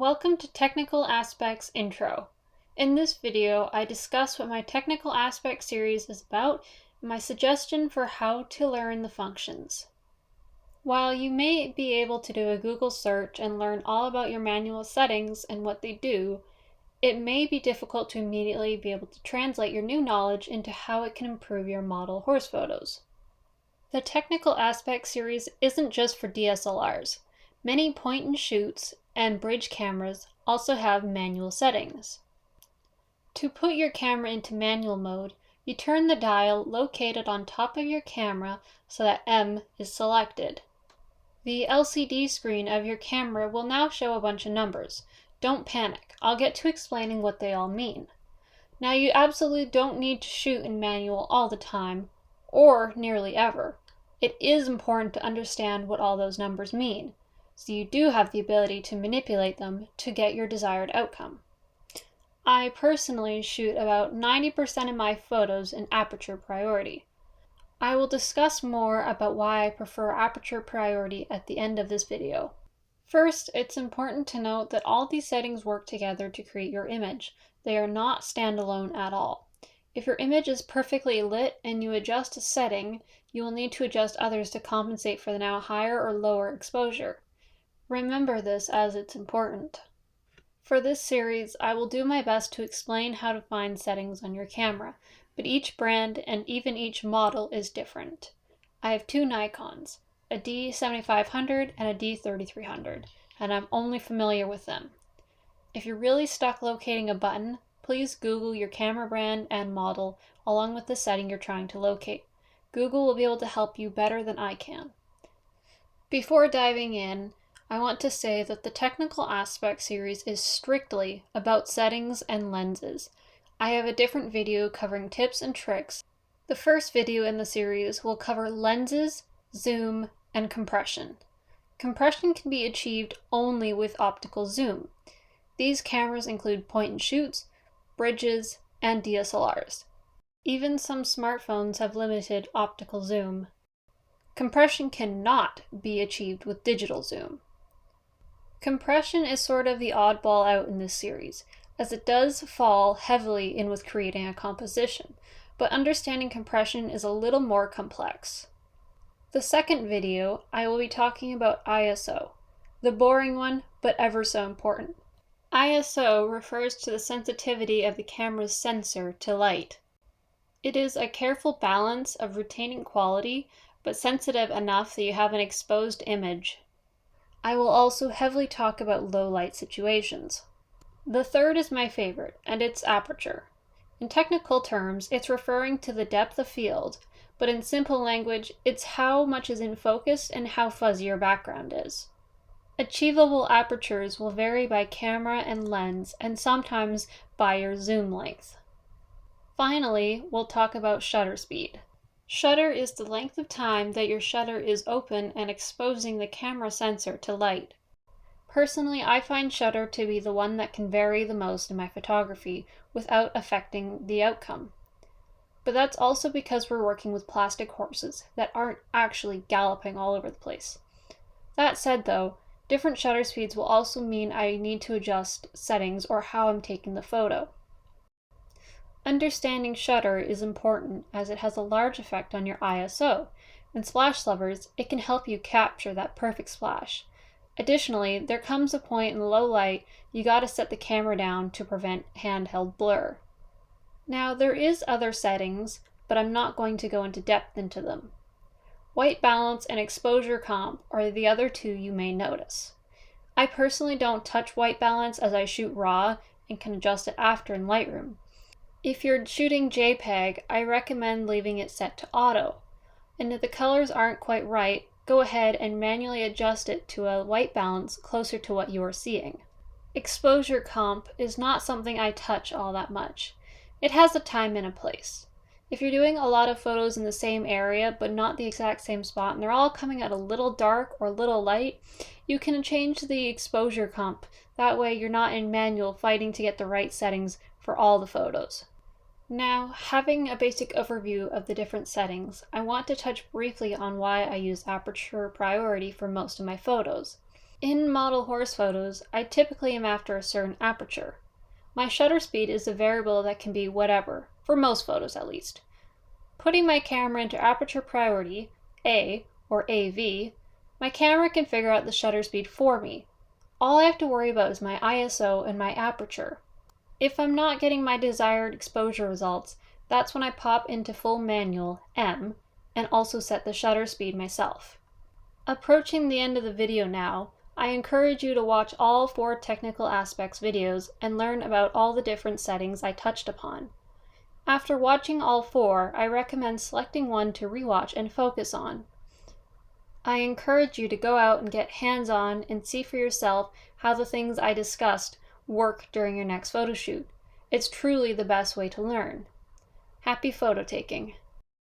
Welcome to Technical Aspects Intro. In this video, I discuss what my Technical Aspects series is about and my suggestion for how to learn the functions. While you may be able to do a Google search and learn all about your manual settings and what they do, it may be difficult to immediately be able to translate your new knowledge into how it can improve your model horse photos. The Technical Aspects series isn't just for DSLRs. Many point-and-shoots and bridge cameras also have manual settings. To put your camera into manual mode, you turn the dial located on top of your camera so that M is selected. The LCD screen of your camera will now show a bunch of numbers. Don't panic, I'll get to explaining what they all mean. Now you absolutely don't need to shoot in manual all the time, or nearly ever. It is important to understand what all those numbers mean, so you do have the ability to manipulate them to get your desired outcome. I personally shoot about 90% of my photos in aperture priority. I will discuss more about why I prefer aperture priority at the end of this video. First, it's important to note that all these settings work together to create your image. They are not standalone at all. If your image is perfectly lit and you adjust a setting, you will need to adjust others to compensate for the now higher or lower exposure. Remember this as it's important. For this series, I will do my best to explain how to find settings on your camera, but each brand and even each model is different. I have two Nikons, a D7500 and a D3300, and I'm only familiar with them. If you're really stuck locating a button, please Google your camera brand and model along with the setting you're trying to locate. Google will be able to help you better than I can. Before diving in, I want to say that the Technical Aspects series is strictly about settings and lenses. I have a different video covering tips and tricks. The first video in the series will cover lenses, zoom, and compression. Compression can be achieved only with optical zoom. These cameras include point-and-shoots, bridges, and DSLRs. Even some smartphones have limited optical zoom. Compression cannot be achieved with digital zoom. Compression is sort of the oddball out in this series, as it does fall heavily in with creating a composition, but understanding compression is a little more complex. The second video, I will be talking about ISO, the boring one, but ever so important. ISO refers to the sensitivity of the camera's sensor to light. It is a careful balance of retaining quality, but sensitive enough that you have an exposed image. I will also heavily talk about low light situations. The third is my favorite, and it's aperture. In technical terms, it's referring to the depth of field, but in simple language, it's how much is in focus and how fuzzy your background is. Achievable apertures will vary by camera and lens, and sometimes by your zoom length. Finally, we'll talk about shutter speed. Shutter is the length of time that your shutter is open and exposing the camera sensor to light. Personally, I find shutter to be the one that can vary the most in my photography without affecting the outcome. But that's also because we're working with plastic horses that aren't actually galloping all over the place. That said though, different shutter speeds will also mean I need to adjust settings or how I'm taking the photo. Understanding shutter is important as it has a large effect on your ISO. In splash lovers, it can help you capture that perfect splash. Additionally, there comes a point in low light you gotta set the camera down to prevent handheld blur. Now there is other settings, but I'm not going to go into depth into them. White balance and exposure comp are the other two you may notice. I personally don't touch white balance as I shoot RAW and can adjust it after in Lightroom. If you're shooting JPEG, I recommend leaving it set to auto. And if the colors aren't quite right, go ahead and manually adjust it to a white balance closer to what you are seeing. Exposure comp is not something I touch all that much. It has a time and a place. If you're doing a lot of photos in the same area but not the exact same spot and they're all coming out a little dark or a little light, you can change the exposure comp. That way you're not in manual fighting to get the right settings for all the photos. Now, having a basic overview of the different settings, I want to touch briefly on why I use aperture priority for most of my photos. In model horse photos, I typically am after a certain aperture. My shutter speed is a variable that can be whatever, for most photos at least. Putting my camera into aperture priority, A, or AV, my camera can figure out the shutter speed for me. All I have to worry about is my ISO and my aperture. If I'm not getting my desired exposure results, that's when I pop into full manual, M, and also set the shutter speed myself. Approaching the end of the video now, I encourage you to watch all 4 technical aspects videos and learn about all the different settings I touched upon. After watching all 4, I recommend selecting one to rewatch and focus on. I encourage you to go out and get hands-on and see for yourself how the things I discussed work during your next photo shoot. It's truly the best way to learn. Happy photo taking!